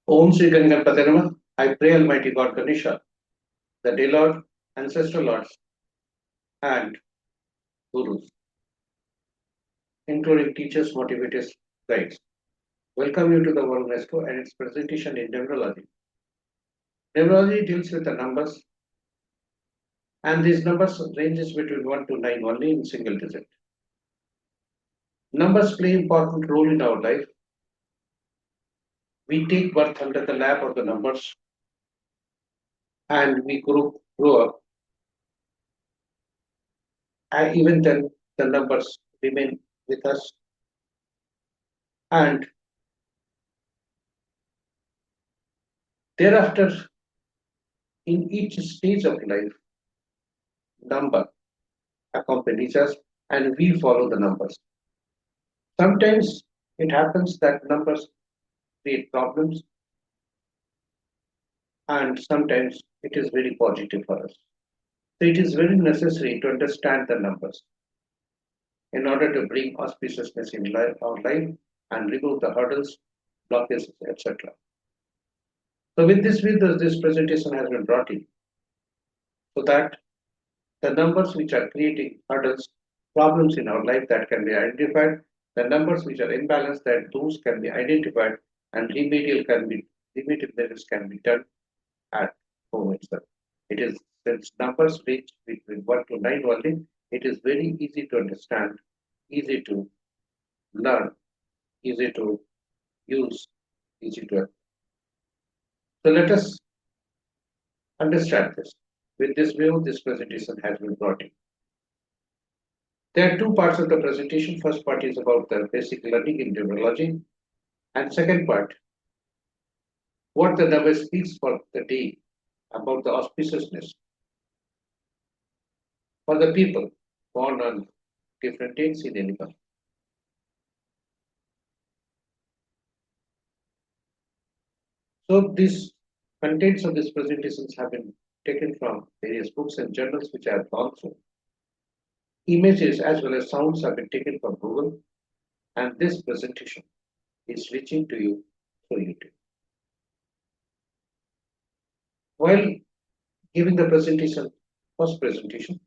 Om Sri Ganganapati Namaha. I pray Almighty God Ganesha, the Day Lord, Ancestral Lords, and Gurus, including teachers, motivators, guides. Welcome you to the World UNESCO and its presentation in Numerology. Numerology deals with the numbers, and these numbers ranges between 1 to 9 only in single digit. Numbers play important role in our life. We take birth under the lap of the numbers, and we grow up, and even then the numbers remain with us. And thereafter, in each stage of life, number accompanies us and we follow the numbers. Sometimes it happens that numbers create problems, and sometimes it is very positive for us. So it is very necessary to understand the numbers in order to bring auspiciousness in our life and remove the hurdles, blockages, etc. So with this presentation has been brought in so that the numbers which are creating hurdles, problems in our life that can be identified, the numbers which are imbalanced, that those can be identified and remedial measures can be done at home itself. It is since numbers range between 1 to 9 only, it is very easy to understand, easy to learn, easy to use, easy to. So let us understand this. With this view, this presentation has been brought in. There are two parts of the presentation. First part is about the basic learning in numerology, and second part, what the number speaks for the day about the auspiciousness for the people born on different dates in any month. So these contents of these presentations have been taken from various books and journals which I have gone through. Images as well as sounds have been taken from Google, and this presentation is reaching to you through YouTube. While giving the presentation, first presentation,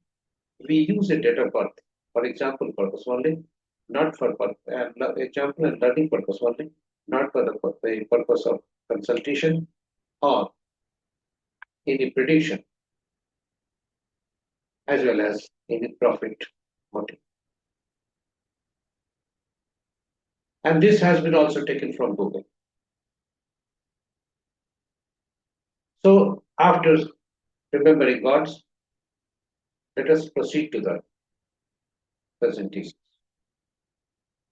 we use a date of birth for example purpose only, not for example and learning purpose only, not for the purpose of consultation or any prediction, as well as any profit motive. And this has been also taken from Google. So after remembering gods, let us proceed to the presentations.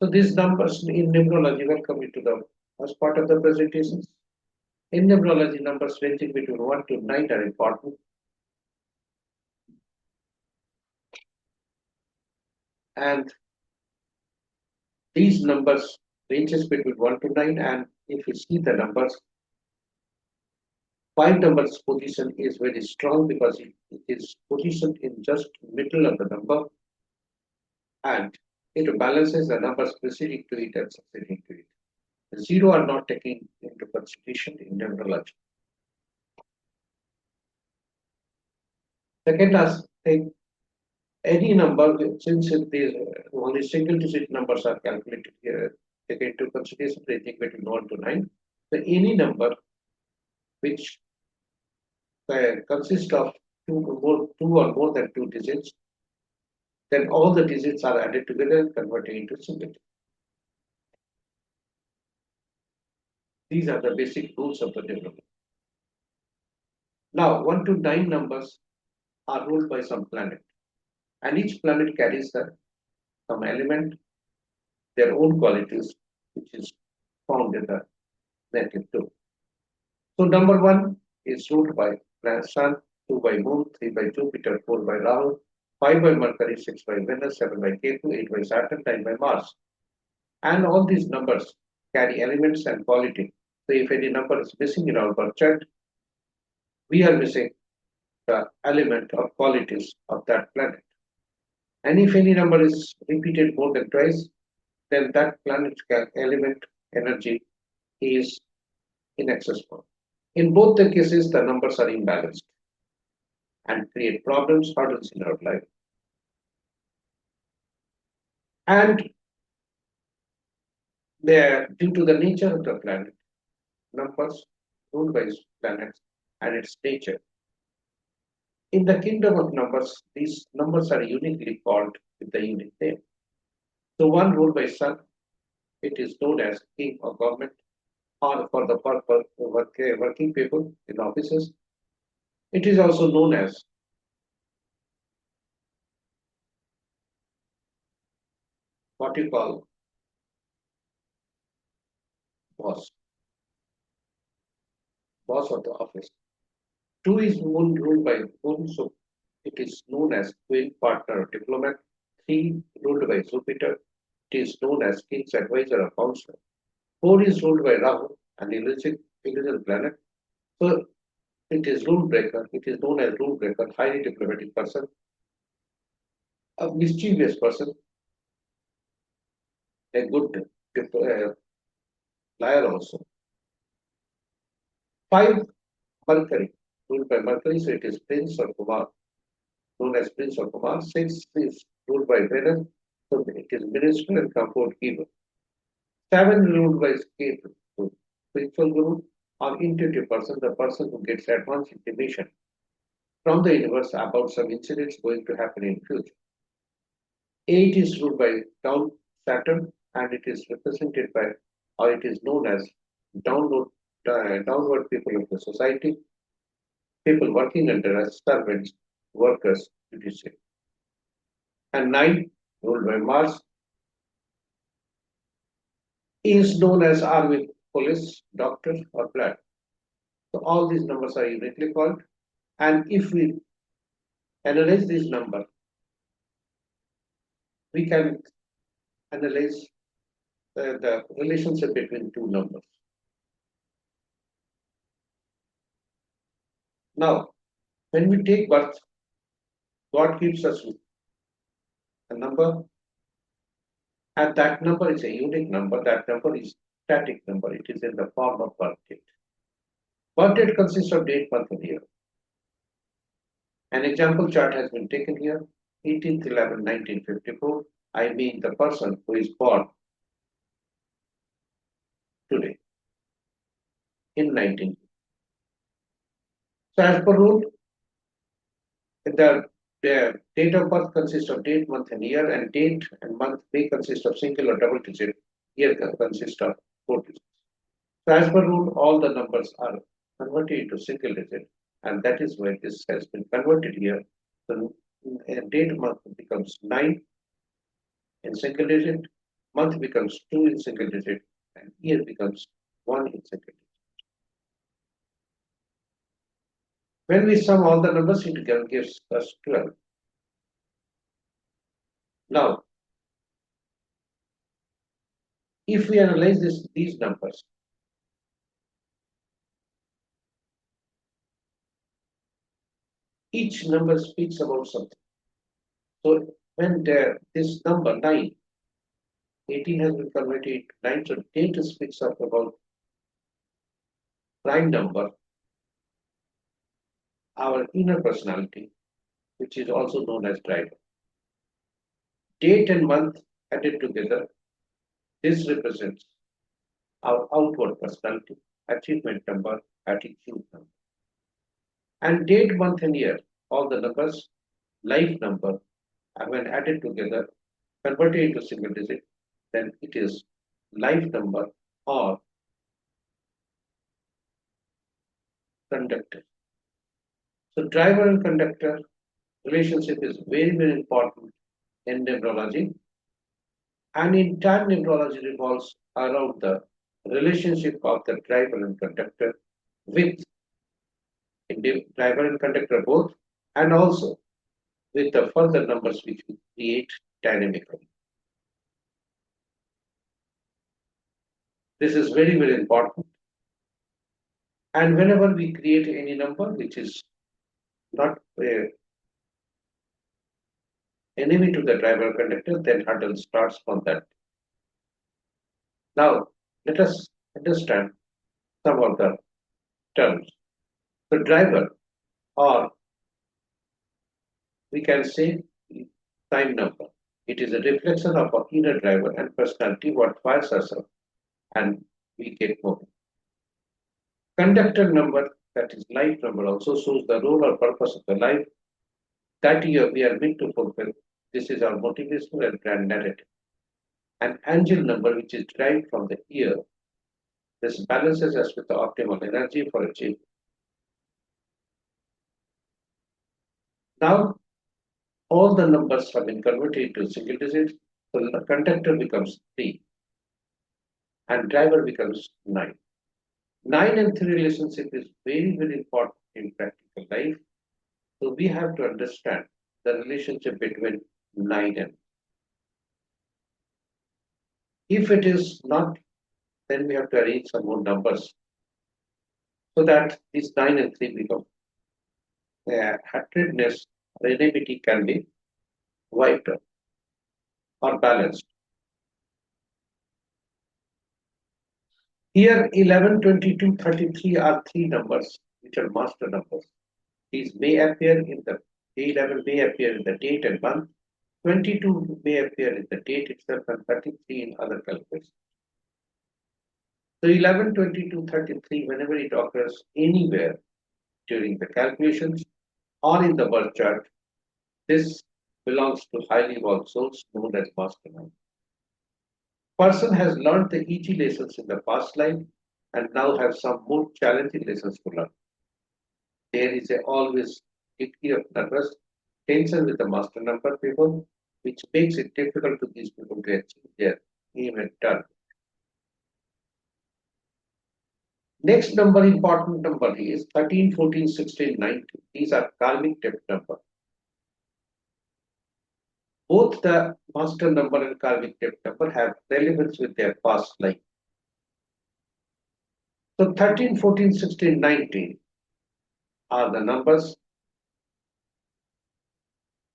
So these numbers in numerology, welcome you to the first part of the presentations. In numerology, numbers ranging between 1 to 9 are important. And these numbers ranges between 1 to 9, and if you see the numbers, 5 numbers position is very strong because it is positioned in just middle of the number, and it balances the numbers preceding to it and succeeding to it. The 0 are not taken into consideration in numerology. Second thing, any number, since only single digit numbers are calculated here, taken into consideration ranging between 1 to 9, so any number which consists of two or more than 2 digits, then all the digits are added together and converted into single digit. These are the basic rules of the development. Now, 1 to 9 numbers are ruled by some planet, and each planet carries some element, their own qualities, which is found in the native too. So, number 1 is ruled by Sun, 2 by Moon, 3 by Jupiter, 4 by Rahu, 5 by Mercury, 6 by Venus, 7 by Ketu, 8 by Saturn, 9 by Mars. And all these numbers carry elements and quality So if any number is missing in our birth chart, we are missing the element or qualities of that planet. And if any number is repeated more than twice, then that planet's element energy is inaccessible. In both the cases, the numbers are imbalanced and create problems, hurdles in our life. And due to the nature of the planet, numbers ruled by planets and its nature. In the kingdom of numbers, these numbers are uniquely called with the unique name. So one ruled by sun, it is known as king or government, or for the purpose of working people in offices. It is also known as what you call boss, boss of the office. Two is moon ruled by moon, so it is known as twin partner or diplomat. Three ruled by Jupiter, it is known as king's advisor or counselor. Four is ruled by Rahu, an illusion planet. So it is rule breaker. It is known as rule breaker, highly diplomatic person, a mischievous person, a good liar also. Five, Mercury, ruled by Mercury, so it is Prince or Kumar, known as Prince or Kumar. Six is ruled by Venus, so it is minister and comfort giver. Seven ruled by Ketu, so spiritual guru or intuitive person, the person who gets advanced information from the universe about some incidents going to happen in future. Eight is ruled by down Saturn, and it is represented by, or it is known as downward people of the society, people working under us, servants, workers, judiciary. And nine, ruled by Mars, is known as army, police, doctor, or blood. So all these numbers are uniquely called. And if we analyze this number, we can analyze the relationship between two numbers. Now, when we take birth, God gives us a number, and that number is a unique number. That number is static number. It is in the form of birth date. Birth date consists of date, month, and year. An example chart has been taken here. 18th 11 1954. I mean the person who is born today in 19. So as per rule, the date of birth consists of date, month, and year, and date and month may consist of single or double digit. Year consists of 4 digits. So as per rule, all the numbers are converted into single digit, and that is why this has been converted here. So date month becomes 9 in single digit, month becomes 2 in single digit, and year becomes 1 in single digit. When we sum all the numbers, it gives us 12. Now, if we analyze these numbers, each number speaks about something. So when this number 9, 18 has been converted to 9, so date speaks up about prime number, our inner personality, which is also known as driver. Date and month added together, this represents our outward personality, achievement number, attitude number. And date, month, and year, all the numbers, life number, and when added together, converted into single digit, then it is life number or conductor. So driver and conductor relationship is very, very important in numerology. And entire numerology revolves around the relationship of the driver and conductor with driver and conductor both, and also with the further numbers which we create dynamically. This is very, very important. And whenever we create any number which is not enemy to the driver conductor, then hurdle starts from that. Now, let us understand some of the terms. The driver, or we can say time number, it is a reflection of our inner driver and personality, what fires us up, and we get moving. Conductor number, that is life number, also shows the role or purpose of the life that year we are meant to fulfill. This is our motivational and grand narrative. An angel number, which is derived from the year, this balances us with the optimal energy for achievement. Now, all the numbers have been converted into single digits, so the conductor becomes 3 and driver becomes 9. 9 and 3 relationship is very, very important in practical life. So we have to understand the relationship between 9 and. If it is not, then we have to arrange some more numbers so that these 9 and 3 become hatredness or enmity can be wiped out or balanced. Here 11, 22, 33 are 3 numbers which are master numbers. These may appear in the 11 may appear in the date and month, 22 may appear in the date itself, and 33 in other calculations. So 11, 22, 33, whenever it occurs anywhere during the calculations or in the birth chart, this belongs to highly evolved souls known as mastermind. Person has learned the easy lessons in the past life and now have some more challenging lessons to learn. There is always degree of nervous tension with the master number people, which makes it difficult to these people to achieve their aim and target. Next number, important number is 13, 14, 16, 19. These are karmic debt number. Both the master number and karmic debt number have relevance with their past life. So 13, 14, 16, 19 are the numbers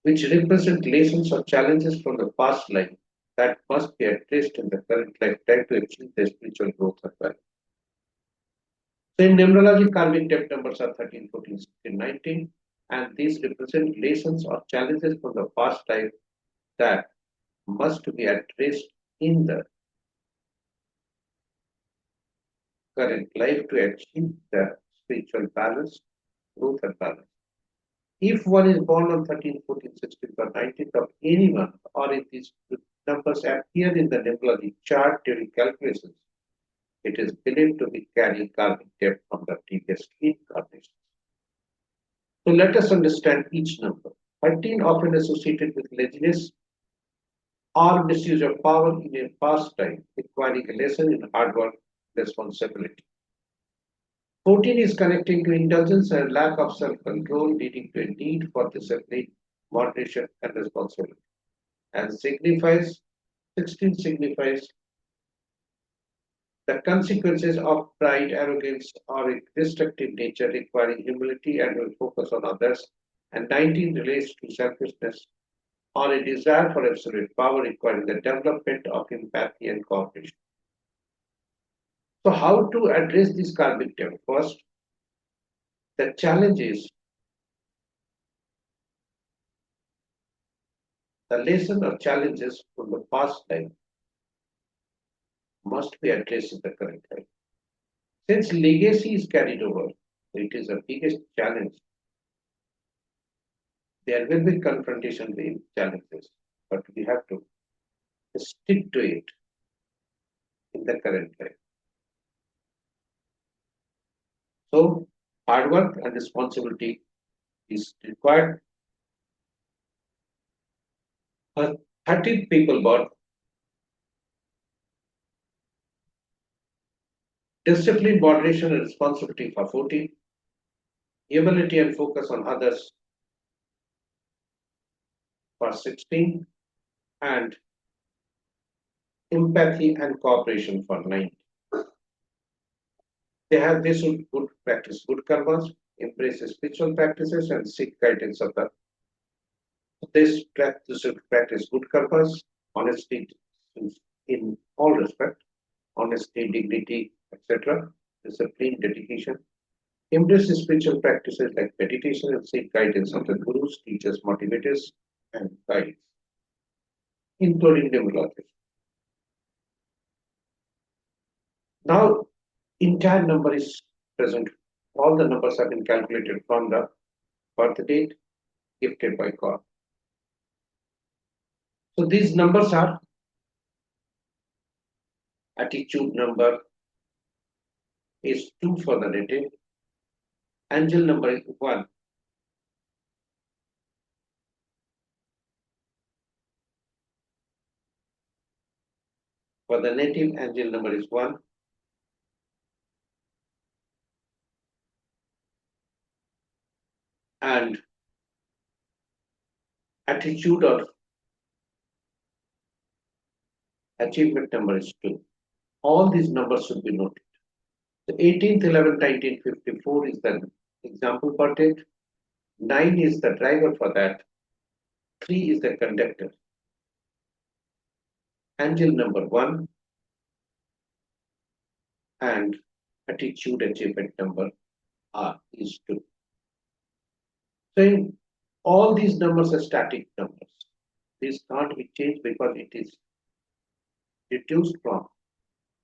which represent lessons or challenges from the past life that must be addressed in the current lifetime to achieve their spiritual growth as well. So in numerology, karmic debt numbers are 13, 14, 16, 19, and these represent lessons or challenges from the past life that must be addressed in the current life to achieve the spiritual balance, growth and balance. If one is born on 13, 14, 16, or 19th of any month, or if these numbers appear in the numerology chart during calculations, it is believed to be carrying karmic debt from the previous incarnations. So let us understand each number. 13 often associated with laziness or misuse of power in a past time, requiring a lesson in hard work, responsibility. 14 is connecting to indulgence and lack of self-control, leading to a need for discipline, moderation, and responsibility. And 16 signifies the consequences of pride, arrogance, or a destructive nature requiring humility and will focus on others. And 19 relates to selfishness or a desire for absolute power requiring the development of empathy and cooperation. So, how to address this karmic debt? First, the challenge is the lesson or challenges from the past life must be addressed in the current life. Since legacy is carried over, it is the biggest challenge. There will be confrontation with challenges, but we have to stick to it in the current life. So, hard work and responsibility is required. 30 people born. Discipline, moderation, and responsibility for 40. Humility and focus on others for 16. And empathy and cooperation for 9. They should good practice good karmas, embrace spiritual practices, and seek guidance of the. They should practice good karmas, honesty in all respect, honesty, dignity, etc., discipline, dedication. Embrace spiritual practices like meditation and seek guidance of the gurus, teachers, motivators, and guides, including numerology. Now, entire number is present. All the numbers have been calculated from the birth date gifted by God. So these numbers are attitude number is 2 for the native, angel number is 1, for the native angel number is 1, and attitude or achievement number is 2. All these numbers should be noted. The 18th 11th 1954 is the example per date, 9 is the driver for that, 3 is the conductor. Angel number 1 and attitude achievement number is 2. So in all these numbers are static numbers. These can't be changed because it is deduced from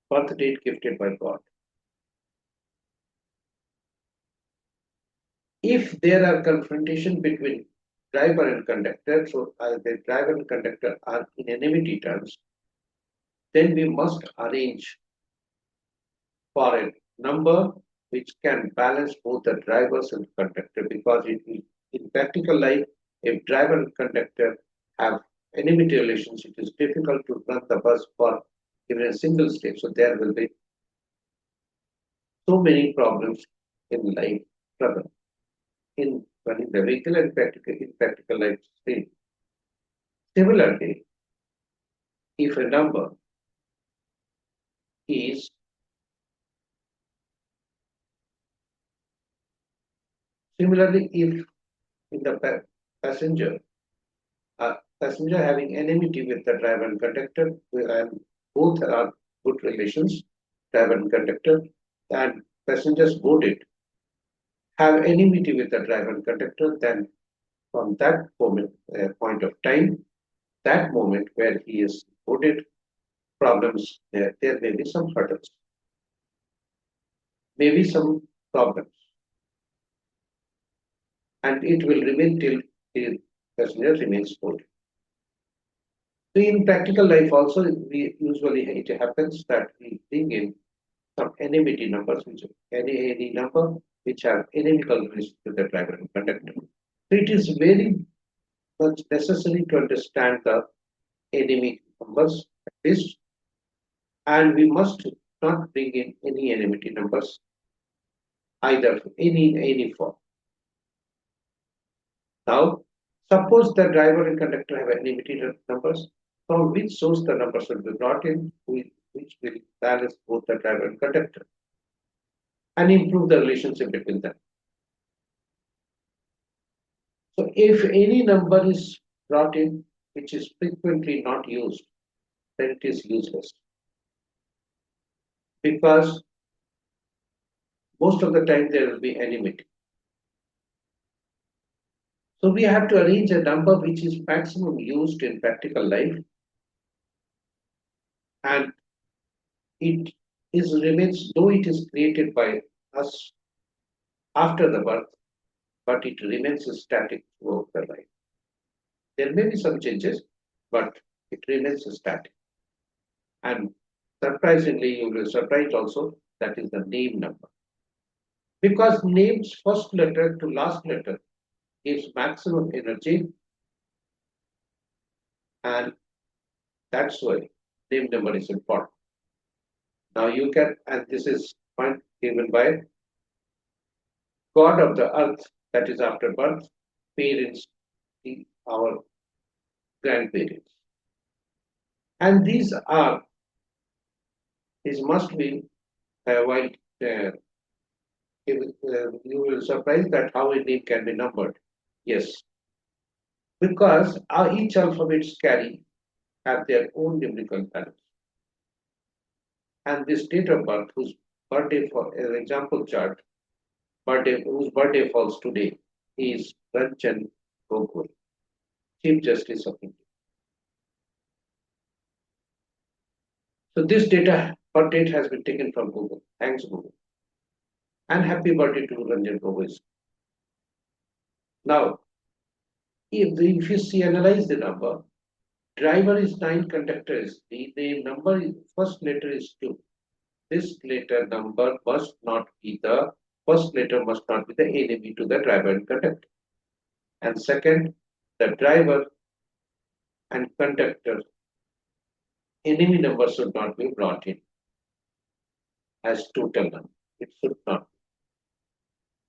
birth date gifted by God. If there are confrontation between driver and conductor, so the driver and conductor are in enmity terms, then we must arrange for a number which can balance both the drivers and conductor, because in practical life, if driver and conductor have enmity relations, it is difficult to run the bus for even a single step. So there will be so many problems in life trouble in running the vehicle and practical life state. Similarly, if a number is similarly if in the passenger passenger having enmity with the driver and conductor, and both are good relations, driver and conductor, and passengers boarded have enmity with the driver and conductor, then from that point of time, that moment where he is boarded, problems there may be some hurdles, maybe some problems, and it will remain till the passenger remains boarded. So in practical life also, we usually it happens that we bring in some enmity numbers, which any number which have inimical relation to the driver and conductor. So it is very much necessary to understand the enemy numbers at least, and we must not bring in any enmity numbers either in any form. Now, suppose the driver and conductor have enmity numbers, from which source the numbers will be brought in, which will balance both the driver and conductor and improve the relationship between them. So if any number is brought in which is frequently not used, then it is useless. Because most of the time there will be enmity. So we have to arrange a number which is maximum used in practical life, and it remains, though it is created by us after the birth, but it remains static throughout the life. There may be some changes, but it remains static. And surprisingly, you will be surprised also, that is the name number. Because name's first letter to last letter gives maximum energy, and that's why name number is important. Now you can, and this is point given by God of the earth, that is after birth, parents, our grandparents. And these must be while You will surprise that how a name can be numbered. Yes, because each alphabets carry have their own numerical values. And this date of birth, whose birthday for an example chart, whose birthday falls today, is Ranjan Gogol, Chief Justice of India. So this birth date has been taken from Google. Thanks, Google. And happy birthday to Ranjan Gogol. Now, if you see, analyze the number, driver is 9, conductor is 3, the number is, first letter is 2. This letter number must not be the first letter must not be the enemy to the driver and conductor. And second, the driver and conductor enemy number should not be brought in as total number. It should not.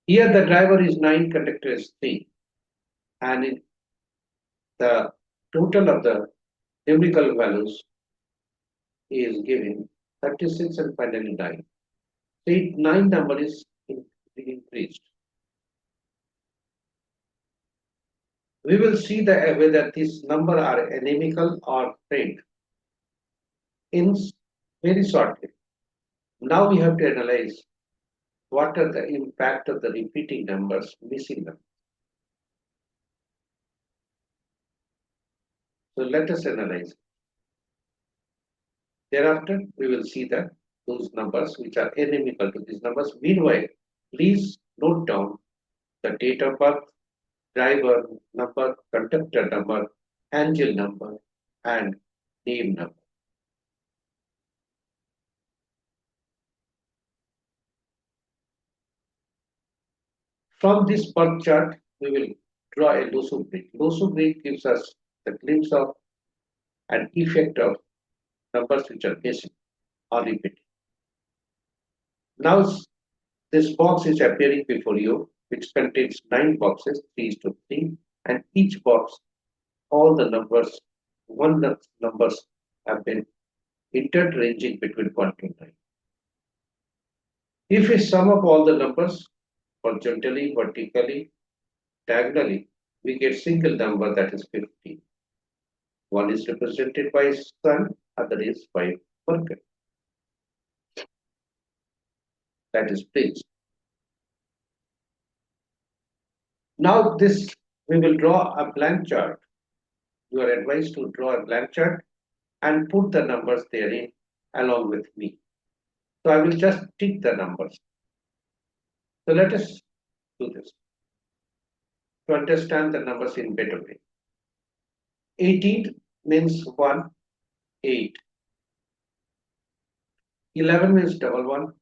Here the driver is 9, conductor is 3. And in the total of the numerical values is given 36 and finally 9. So 9 number is increased. We will see whether these numbers are inimical or friend in very shortly. Now we have to analyze what are the impact of the repeating numbers, missing numbers. So let us analyze. Thereafter, we will see those numbers which are inimical to these numbers. Meanwhile, please note down the date of birth, driver number, conductor number, angel number, and name number. From this birth chart, we will draw a Losu break. Losu break gives us the glimpse of an effect of numbers which are missing or repeating. Now, this box is appearing before you, which contains 9 boxes, 3:3, and each box, all the numbers, numbers have been entered ranging between 1 to 9. If we sum up all the numbers horizontally, vertically, diagonally, we get single number that is 50. One is represented by Sun, other is by Mercury. That is Prince. Now this, we will draw a blank chart. You are advised to draw a blank chart and put the numbers therein along with me. So I will just tick the numbers. So let us do this to understand the numbers in better way. 18 means 1, 8. 11 means double 1.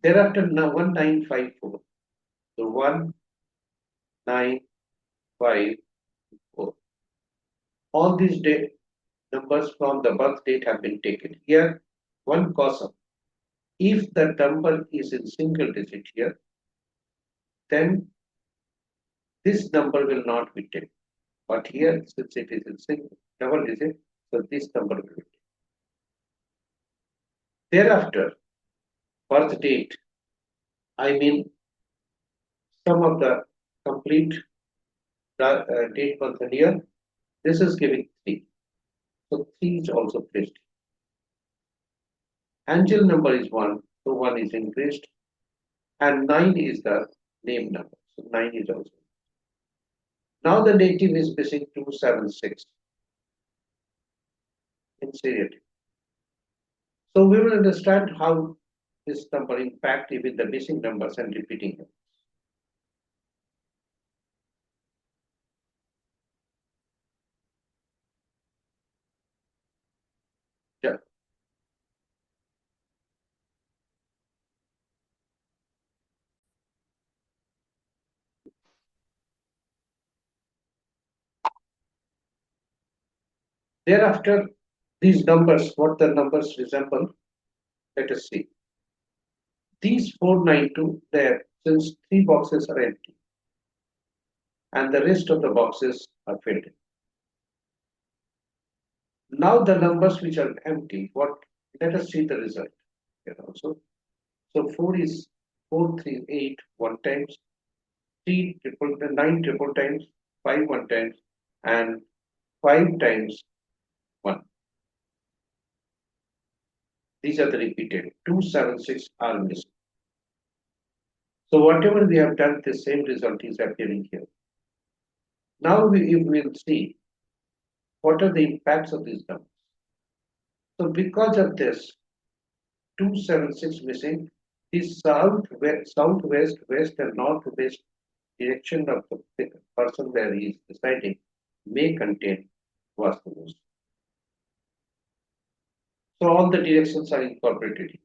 Thereafter, 1954. So 1954. All these numbers from the birth date have been taken. Here, one caution. If the number is in single digit here, then this number will not be taken. But here, since it is in double digit, so this number will be taken. Thereafter, birth date, I mean sum of the complete date, month, and year. This is giving 3. So 3 is also placed. Angel number is 1, so 1 is increased. And 9 is the name number. So 9 is also. Now the native is missing 276 in seriative. So we will understand how this number impact even the missing numbers and repeating numbers. Yeah. Thereafter, these numbers, what the numbers resemble, let us see. These 492 there, since 3 boxes are empty, and the rest of the boxes are filled in. Now the numbers which are empty, let us see the result. here also. So 4 is 438 one times, 3 triple 9 triple times, 5 one times, and 5 times 1. These are the repeated. 276 are missing. So whatever we have done, the same result is appearing here. Now if we'll see what are the impacts of these numbers. So because of this 276 missing, the southwest, west, and northwest direction of the person where he is residing may contain Vastu. So all the directions are incorporated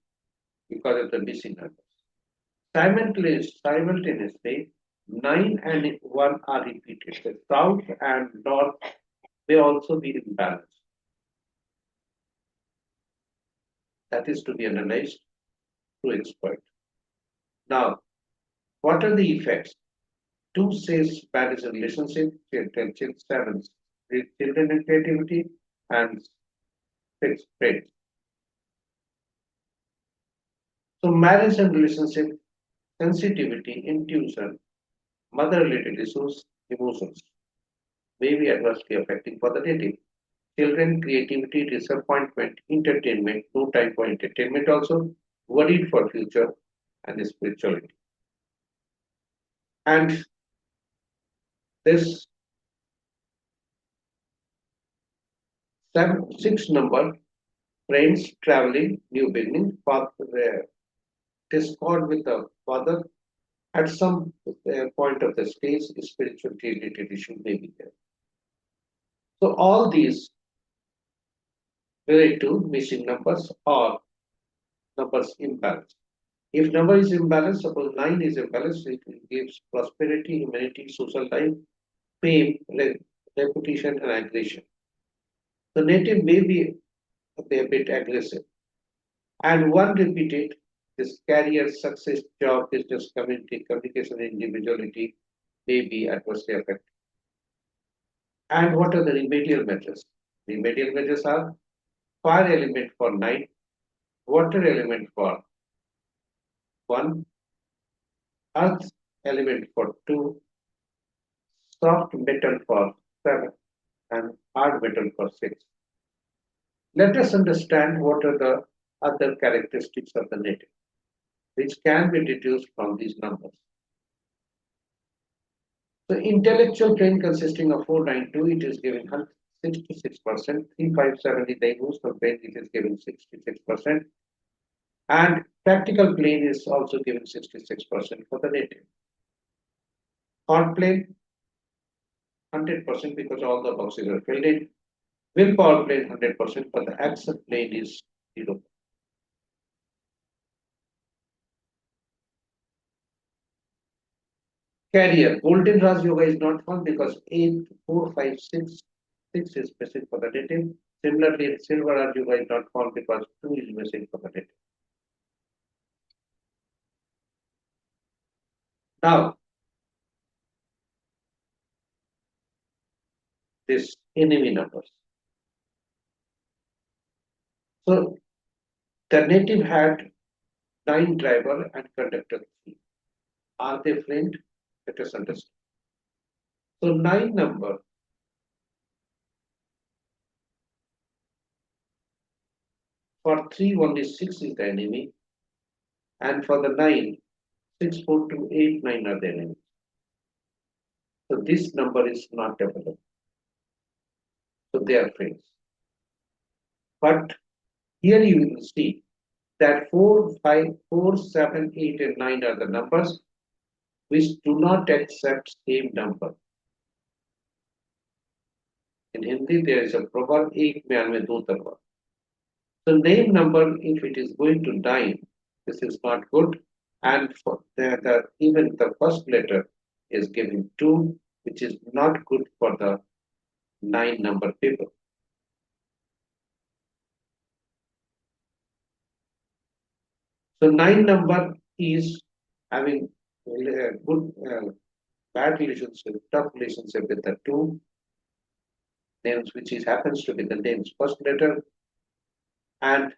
because of the missing numbers. Simultaneously, 9 and 1 are repeated. The south and north may also be imbalanced. That is to be analyzed through expert. Now, what are the effects? 2 says marriage and relationship, 7 children and creativity, and 6 friends. So marriage and relationship, sensitivity, intuition, mother-related issues, emotions may be adversely affecting for the native. Children, creativity, disappointment, entertainment, no time for entertainment also, worried for future and spirituality. And this 6 number, friends, traveling, new beginning, discord with the father, at some point of the stage, spirituality related issue may be there. So all these relate to missing numbers or numbers imbalance. If number is imbalanced, suppose 9 is imbalanced, it gives prosperity, humanity, social life, fame, reputation, and aggression. The native may be a bit aggressive. And one repeated, this career, success, job, business, community, communication, individuality may be adversely affected. And what are the remedial measures? Remedial measures are fire element for 9, water element for 1, earth element for 2, soft metal for 7, and hard metal for 6. Let us understand what are the other characteristics of the native, which can be deduced from these numbers. So intellectual train consisting of 492, it is given 66%, 357 is the emotional plane, it is given 66%, and practical plane is also given 66% for the native. Thought plane 100% because all the boxes are filled in. Willpower plane 100%, but the action plane is 0. Career. Golden Raj Yoga is not found because 8, 4, 5, 6, 6 is missing for the native. Similarly, Silver Raj Yoga is not found because 2 is missing for the native. Now, this enemy numbers. So, the native had 9 driver and conductor 3. Are they friend? Let us understand. So, 9 number for 3 only 6 is the enemy, and for the 9, 6, 4, 2, 8, 9 are the enemy. So, this number is not available. So, they are friends. But here you will see that 4, 5, 4, 7, 8, and 9 are the numbers which do not accept same number. In Hindi, there is a proverb, ek myan mein do tarwa. So name number, if it is going to 9, this is not good. And for even the first letter is given 2, which is not good for the 9 number people. So 9 number is having good, bad relationship, tough relationship with the 2 names, which is happens to be the name's first letter, and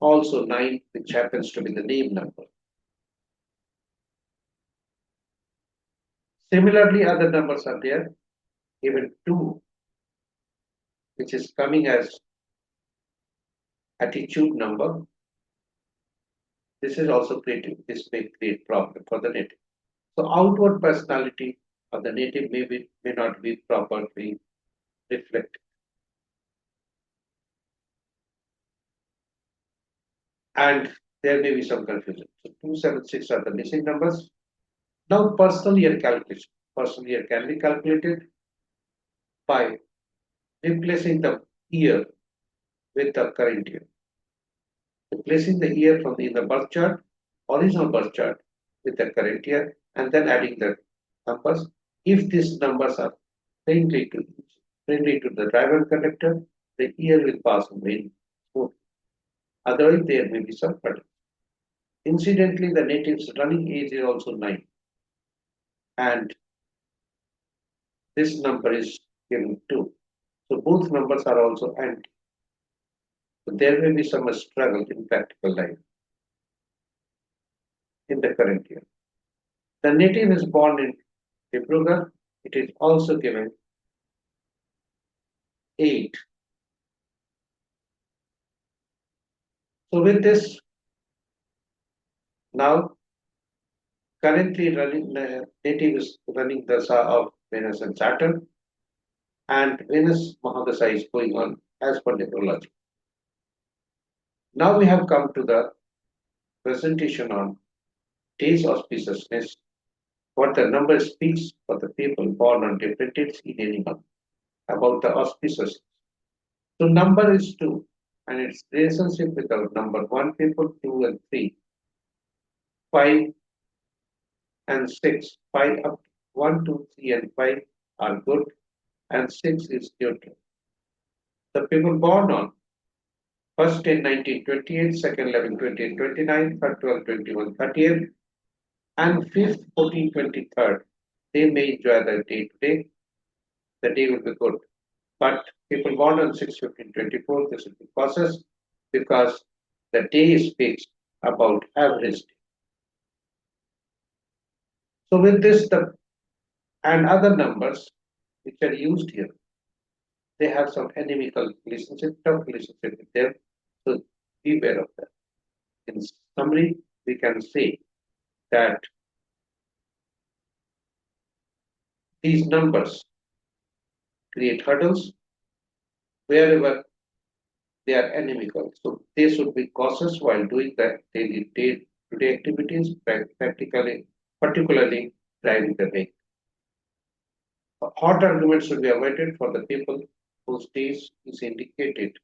Also 9, which happens to be the name number. Similarly, other numbers are there. Even 2, which is coming as attitude number. This is also creative. This may create problem for the native. So outward personality of the native may not be properly reflected. And there may be some confusion. So 276 are the missing numbers. Now personal year calculation. Personal year can be calculated by replacing the year with the current year. Replacing the year from in the birth chart, original birth chart, with the current year, and then adding the numbers. If these numbers are friendly to the driver and conductor, the year will pass very smoothly. Otherwise, there may be some pattern. Incidentally, the native's running age is also 9, and this number is given 2. So both numbers are also anti. So there may be some struggle in practical life in the current year. The native is born in Dibrugarh. It is also given 8. So with this, now currently running native is running the Dasa of Venus and Saturn, and Venus Mahadasa is going on as per numerology. Now we have come to the presentation on days auspiciousness, what the number speaks for the people born on different dates in any month, about the auspiciousness. So number is 2, and its relationship with the number 1 people, 2 and 3, 5 and 6, 5 up 1, 2, 3 and 5 are good, and 6 is neutral. The people born on 1st 10 1928, 2nd 11 28 29, 3rd 12 21 38, and 5th 14 23rd, they may enjoy the day today. The day will be good. But people born on 6 15 24, this will be cautious because the day speaks about average day. So with this, the and other numbers which are used here, they have some inimical relationship, tough relationship with them. So beware of that. In summary, we can say that these numbers create hurdles wherever they are inimical. So they should be cautious while doing that daily day-to-day activities, particularly driving the vehicle. Hot arguments should be avoided for the people whose days is indicated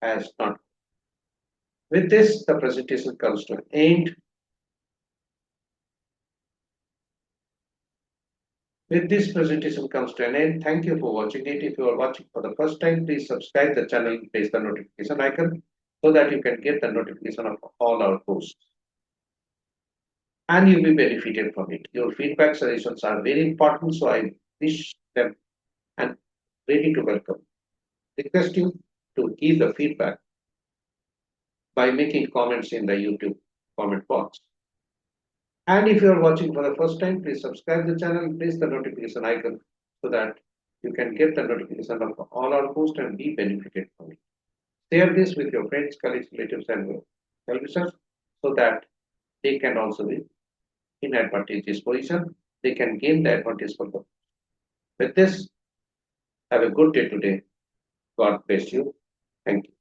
as not. With this, the presentation comes to an end. With this presentation comes to an end. Thank you for watching it. If you are watching for the first time, please subscribe the channel and press the notification icon so that you can get the notification of all our posts. And you'll be benefited from it. Your feedback suggestions are very important, so I wish them and ready to welcome. Request you to give the feedback by making comments in the YouTube comment box. And if you are watching for the first time, please subscribe the channel and press the notification icon so that you can get the notification of all our posts and be benefited from it. Share this with your friends, colleagues, relatives, and well-wishers so that they can also be in advantageous position. They can gain the advantage for them. With this, have a good day today. God bless you. Thank you.